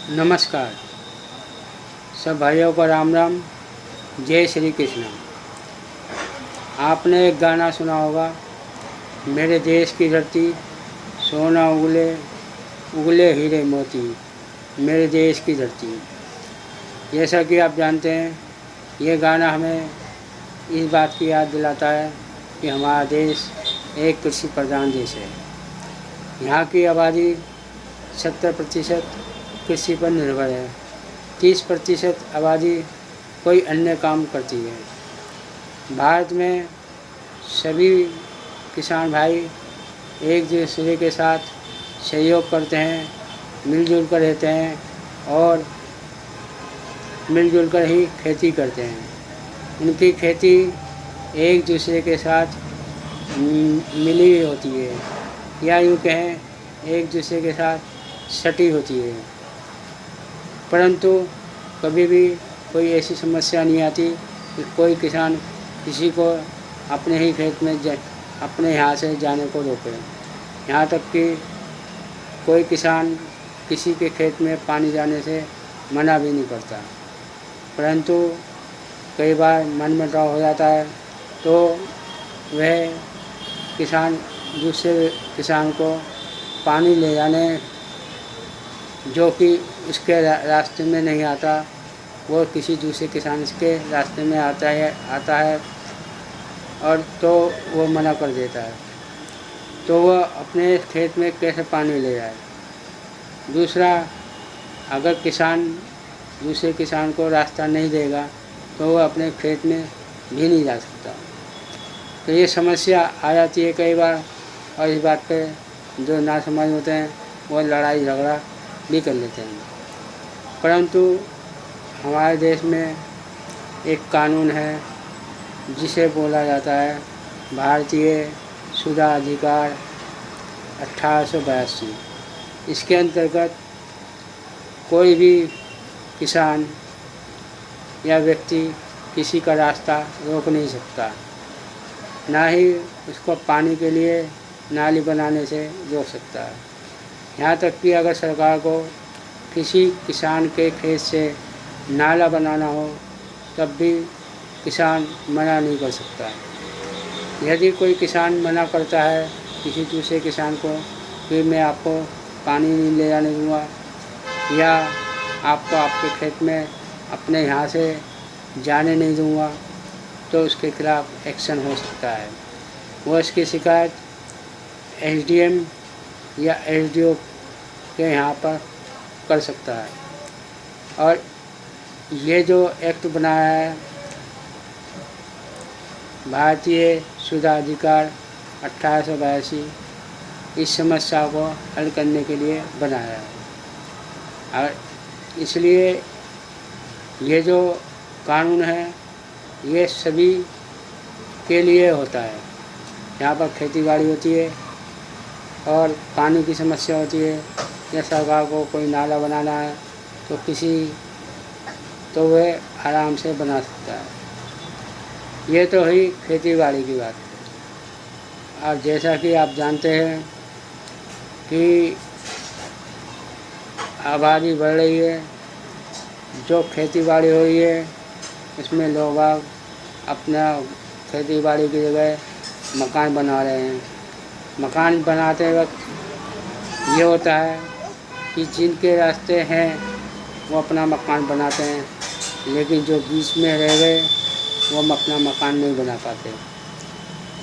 नमस्कार। सब भाइयों को राम राम। जय श्री कृष्ण। आपने एक गाना सुना होगा, मेरे देश की धरती सोना उगले उगले हीरे मोती, मेरे देश की धरती। जैसा कि आप जानते हैं, ये गाना हमें इस बात की याद दिलाता है कि हमारा देश एक कृषि प्रधान देश है। यहाँ की आबादी 70% कृषि पर निर्भर है। 30% आबादी कोई अन्य काम करती है। भारत में सभी किसान भाई एक दूसरे के साथ सहयोग करते हैं, मिलजुल कर रहते हैं और मिलजुल कर ही खेती करते हैं। उनकी खेती एक दूसरे के साथ मिली होती है, या यूँ कहें एक दूसरे के साथ सटी होती है। परंतु कभी भी कोई ऐसी समस्या नहीं आती कि कोई किसान किसी को अपने ही खेत में अपने यहाँ से जाने को रोके। यहाँ तक कि कोई किसान किसी के खेत में पानी जाने से मना भी नहीं करता। परंतु कई बार मनमुटाव हो जाता है तो वह किसान दूसरे किसान को पानी ले जाने जो कि उसके रास्ते में नहीं आता, वो किसी दूसरे किसान के रास्ते में आता है और तो वो मना कर देता है, तो वह अपने खेत में कैसे पानी ले जाए। दूसरा, अगर किसान दूसरे किसान को रास्ता नहीं देगा तो वह अपने खेत में भी नहीं जा सकता। तो ये समस्या आ जाती है कई बार, और इस बात पे जो नासमझ होते हैं वो लड़ाई झगड़ा भी कर लेते हैं। परंतु हमारे देश में एक कानून है जिसे बोला जाता है भारतीय सुधा अधिकार 1882। इसके अंतर्गत कोई भी किसान या व्यक्ति किसी का रास्ता रोक नहीं सकता, ना ही उसको पानी के लिए नाली बनाने से रोक सकता है। यहाँ तक कि अगर सरकार को किसी किसान के खेत से नाला बनाना हो तब भी किसान मना नहीं कर सकता। यदि कोई किसान मना करता है किसी दूसरे किसान को कि मैं आपको पानी नहीं ले जाने दूँगा या आपको आपके खेत में अपने यहाँ से जाने नहीं दूँगा, तो उसके खिलाफ़ एक्शन हो सकता है। वो इसकी शिकायत एसडीएम या एसडीओ के यहाँ पर कर सकता है। और ये जो एक्ट बनाया है भारतीय सुधा अधिकार 1882, इस समस्या को हल करने के लिए बनाया है। और इसलिए ये जो कानून है ये सभी के लिए होता है। यहाँ पर खेती बाड़ी होती है और पानी की समस्या होती है, या सरकार को कोई नाला बनाना है तो वह आराम से बना सकता है। ये तो हुई खेती बाड़ी की बात। और जैसा कि आप जानते हैं कि आबादी बढ़ रही है, जो खेती बाड़ी हो रही है इसमें लोग अपना खेती बाड़ी की जगह मकान बना रहे हैं। मकान बनाते वक्त ये होता है कि जिनके रास्ते हैं वो अपना मकान बनाते हैं, लेकिन जो बीच में रह गए वो अपना मकान नहीं बना पाते।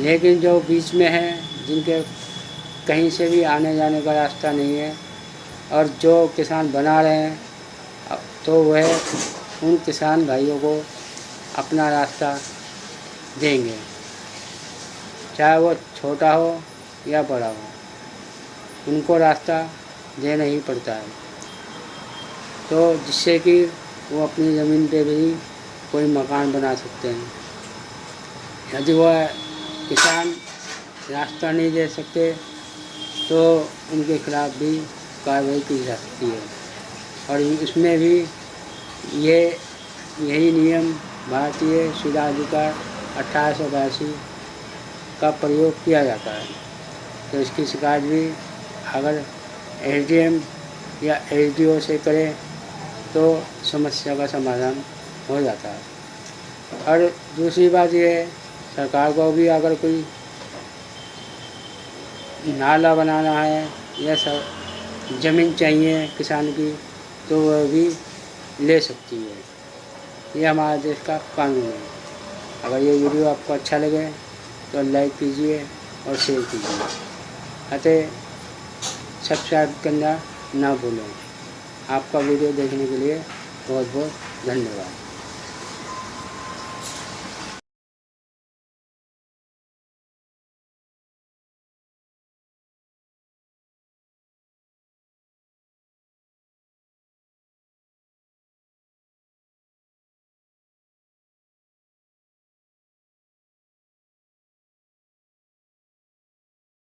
लेकिन जो बीच में हैं, जिनके कहीं से भी आने जाने का रास्ता नहीं है और जो किसान बना रहे हैं, तो वह उन किसान भाइयों को अपना रास्ता देंगे, चाहे वो छोटा हो या बड़ा हो, उनको रास्ता देना ही पड़ता है। तो जिससे कि वो अपनी ज़मीन पे भी कोई मकान बना सकते हैं। यदि वह किसान रास्ता नहीं दे सकते तो उनके खिलाफ़ भी कार्रवाई की जा सकती है। और इसमें भी यही नियम भारतीय सुधा अधिकार 1882 का प्रयोग किया जाता है। तो इसकी शिकायत भी अगर एसडीएम या एसडीओ से करें तो समस्या का समाधान हो जाता है। और दूसरी बात ये है, सरकार को भी अगर कोई नाला बनाना है या सब ज़मीन चाहिए किसान की, तो वह भी ले सकती है। ये हमारे देश का कानून है। अगर ये वीडियो आपको अच्छा लगे तो लाइक कीजिए और शेयर कीजिए। अतः सब्सक्राइब करना ना भूलें। आपका वीडियो देखने के लिए बहुत बहुत धन्यवाद।